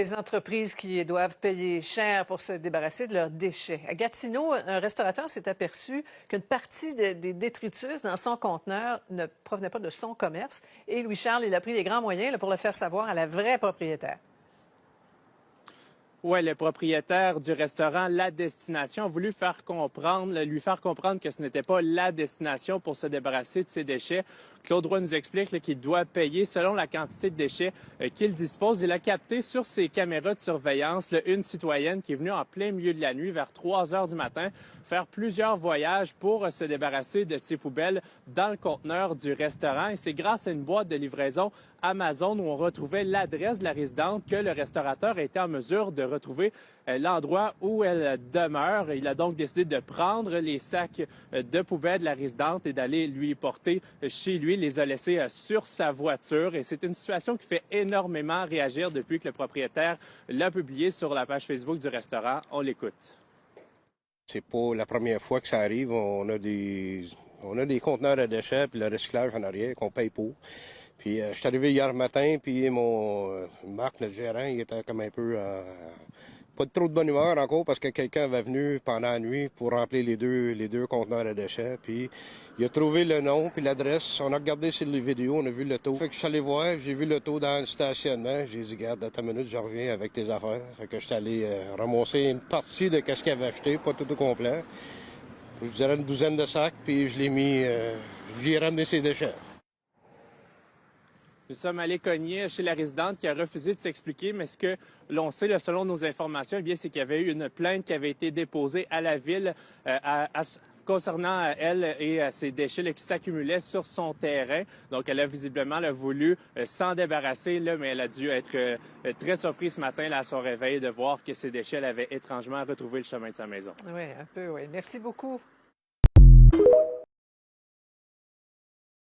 des entreprises qui doivent payer cher pour se débarrasser de leurs déchets. À Gatineau, un restaurateur s'est aperçu qu'une partie des détritus dans son conteneur ne provenait pas de son commerce. Et Louis-Charles, il a pris les grands moyens pour le faire savoir à la vraie propriétaire. Oui, le propriétaire du restaurant La Destination a voulu lui faire comprendre que ce n'était pas la destination pour se débarrasser de ses déchets. Claude Roy nous explique qu'il doit payer selon la quantité de déchets qu'il dispose. Il a capté sur ses caméras de surveillance une citoyenne qui est venue en plein milieu de la nuit, vers 3 heures du matin, faire plusieurs voyages pour se débarrasser de ses poubelles dans le conteneur du restaurant. Et c'est grâce à une boîte de livraison Amazon où on retrouvait l'adresse de la résidente que le restaurateur a été en mesure de retrouver l'endroit où elle demeure. Il a donc décidé de prendre les sacs de poubelle de la résidente et d'aller lui porter chez lui. Il les a laissés sur sa voiture. Et c'est une situation qui fait énormément réagir depuis que le propriétaire l'a publié sur la page Facebook du restaurant. On l'écoute. C'est pas la première fois que ça arrive. On a des conteneurs à déchets puis le recyclage en arrière qu'on paye pour. Puis je suis arrivé hier matin, puis Marc, notre gérant, il était comme un peu pas de trop de bonne humeur encore parce que quelqu'un avait venu pendant la nuit pour remplir les deux conteneurs à déchets. Puis il a trouvé le nom puis l'adresse. On a regardé sur les vidéos, on a vu le taux. Fait que je suis allé voir, j'ai vu le taux dans le stationnement. J'ai dit, garde, attends une minute, je reviens avec tes affaires. Fait que je suis allé ramasser une partie de ce qu'il avait acheté, pas tout au complet. Je dirais une douzaine de sacs, puis je l'ai mis, je lui ai ramené ses déchets. Nous sommes allés cogner chez la résidente qui a refusé de s'expliquer, mais ce que l'on sait, là, selon nos informations, eh bien, c'est qu'il y avait eu une plainte qui avait été déposée à la ville concernant elle et ses déchets qui s'accumulaient sur son terrain. Donc, elle a visiblement voulu s'en débarrasser, mais elle a dû être très surprise ce matin à son réveil de voir que ses déchets avaient étrangement retrouvé le chemin de sa maison. Oui, un peu, oui. Merci beaucoup.